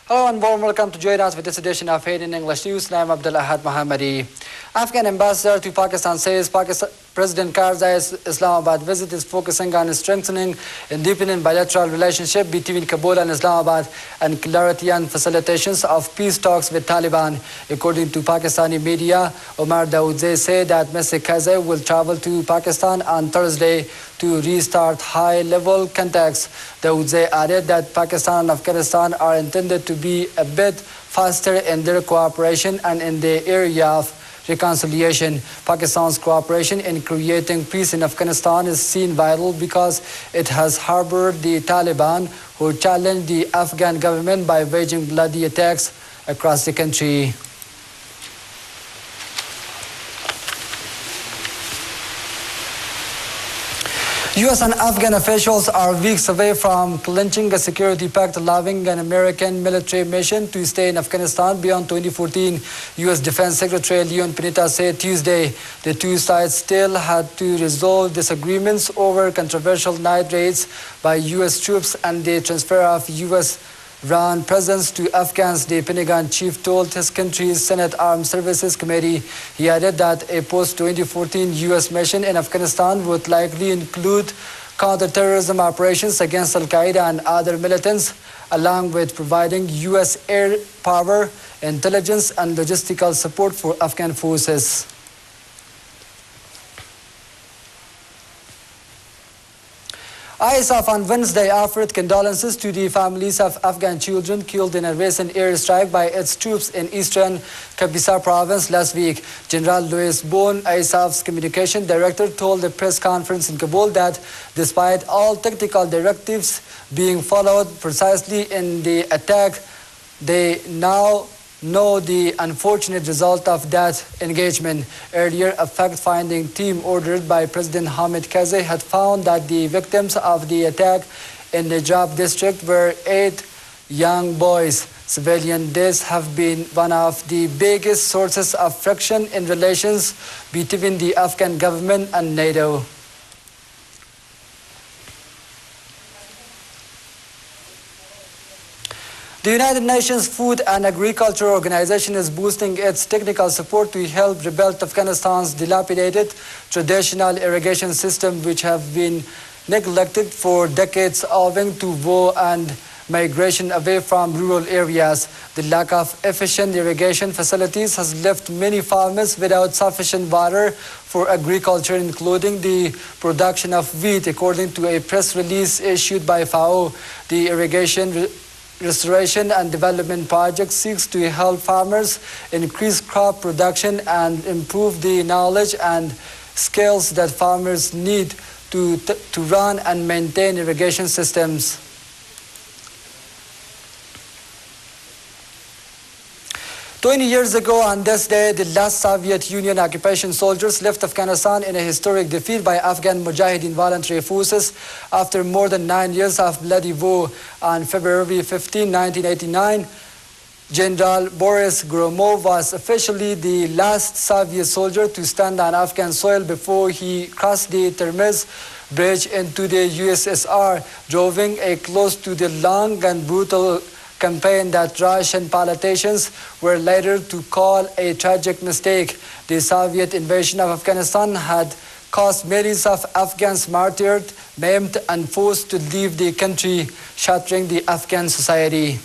Hello and warm welcome to join us with this edition of 8 in English News. I'm Abdulahad Mohammadi. Afghan ambassador to Pakistan says President Karzai's Islamabad visit is focusing on strengthening and deepening bilateral relationship between Kabul and Islamabad and clarity and facilitations of peace talks with Taliban. According to Pakistani media, Omar Dawoodze said that Mr. Karzai will travel to Pakistan on Thursday to restart high-level contacts. Dawoodze added that Pakistan and Afghanistan are intended to be a bit faster in their cooperation and in the area of reconciliation. Pakistan's cooperation in creating peace in Afghanistan is seen vital because it has harbored the Taliban, who challenged the Afghan government by waging bloody attacks across the country. U.S. and Afghan officials are weeks away from clinching a security pact allowing an American military mission to stay in Afghanistan beyond 2014. U.S. Defense Secretary Leon Panetta said Tuesday the two sides still had to resolve disagreements over controversial night raids by U.S. troops and the transfer of U.S.-run presence to Afghans, the Pentagon chief told his country's Senate Armed Services Committee. He added that a post-2014 U.S. mission in Afghanistan would likely include counter-terrorism operations against Al-Qaeda and other militants, along with providing U.S. air power, intelligence, and logistical support for Afghan forces. ISAF on Wednesday offered condolences to the families of Afghan children killed in a recent airstrike by its troops in eastern Kabisa province last week. General Louis Bone, ISAF's communication director, told a press conference in Kabul that despite all technical directives being followed precisely in the attack, they now know the unfortunate result of that engagement. Earlier, a fact-finding team ordered by President Hamid Karzai had found that the victims of the attack in the Najaf district were 8 young boys. Civilian deaths have been one of the biggest sources of friction in relations between the Afghan government and NATO. The United Nations Food and Agriculture Organization is boosting its technical support to help rebuild Afghanistan's dilapidated traditional irrigation system, which have been neglected for decades owing to war and migration away from rural areas. The lack of efficient irrigation facilities has left many farmers without sufficient water for agriculture, including the production of wheat. According to a press release issued by FAO, the irrigation Restoration and Development Project seeks to help farmers increase crop production and improve the knowledge and skills that farmers need to run and maintain irrigation systems. 20 years ago on this day, the last Soviet Union occupation soldiers left Afghanistan in a historic defeat by Afghan Mujahideen voluntary forces after more than 9 years of bloody war. On February 15, 1989, General Boris Gromov was officially the last Soviet soldier to stand on Afghan soil before he crossed the Termiz Bridge into the USSR, drawing a close to the long and brutal campaign that Russian politicians were later to call a tragic mistake. The Soviet invasion of Afghanistan had caused millions of Afghans martyred, maimed, and forced to leave the country, shattering the Afghan society.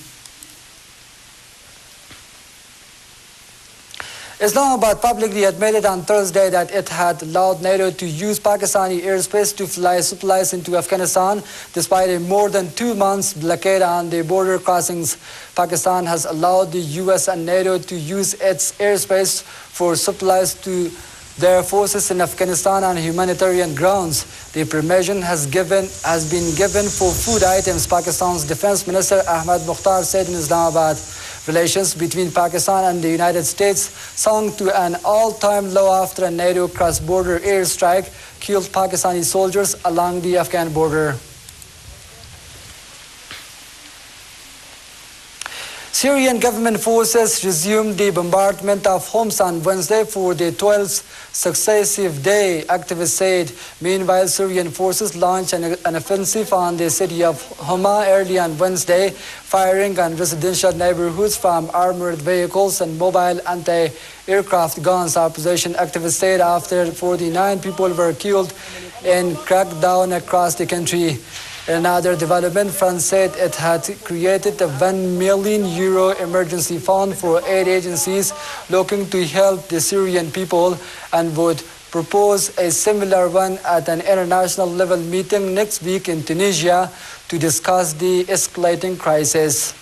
Islamabad publicly admitted on Thursday that it had allowed NATO to use Pakistani airspace to fly supplies into Afghanistan despite a more than 2 months blockade on the border crossings. Pakistan has allowed the US and NATO to use its airspace for supplies to their forces in Afghanistan on humanitarian grounds. The permission has been given for food items, Pakistan's Defense Minister Ahmad Mukhtar said in Islamabad. Relations between Pakistan and the United States sunk to an all-time low after a NATO cross-border airstrike killed Pakistani soldiers along the Afghan border. Syrian government forces resumed the bombardment of homes on Wednesday for the 12th successive day, activists said. Meanwhile, Syrian forces launched an offensive on the city of Homa early on Wednesday, firing on residential neighborhoods from armored vehicles and mobile anti-aircraft guns. Opposition activists said after 49 people were killed in crackdown across the country. In another development, France said it had created a €1 million emergency fund for aid agencies looking to help the Syrian people and would propose a similar one at an international level meeting next week in Tunisia to discuss the escalating crisis.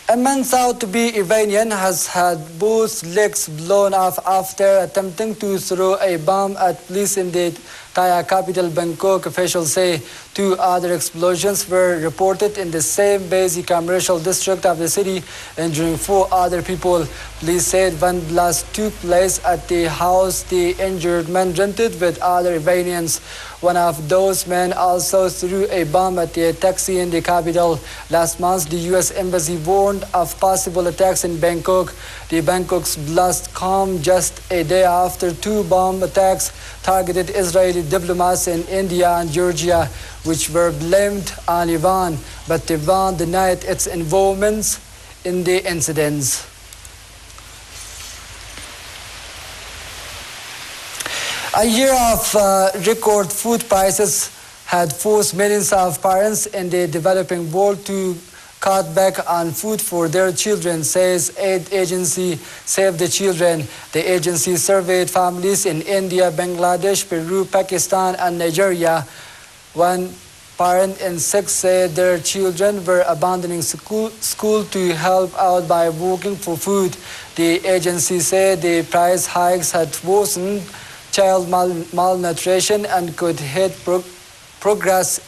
A man thought to be Iranian has had both legs blown off after attempting to throw a bomb at police in the Thai capital Bangkok. Officials say 2 other explosions were reported in the same basic commercial district of the city, injuring 4 other people. Police said one blast took place at the house the injured man rented with other Iranians. One of those men also threw a bomb at a taxi in the capital. Last month, the U.S. Embassy warned of possible attacks in Bangkok. The Bangkok's blast came just a day after 2 bomb attacks targeted Israeli diplomats in India and Georgia, which were blamed on Iran, but Tehran denied its involvement in the incidents. A year of record food prices had forced millions of parents in the developing world to cut back on food for their children, says aid agency Save the Children. The agency surveyed families in India, Bangladesh, Peru, Pakistan, and Nigeria. 1 parent in 6 said their children were abandoning school to help out by working for food. The agency said the price hikes had worsened child malnutrition and could hit progress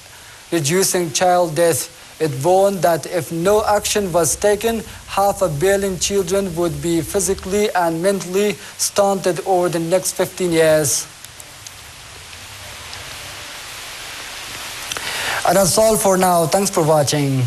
reducing child death. It warned that if no action was taken, 500 million children would be physically and mentally stunted over the next 15 years. And that's all for now. Thanks for watching.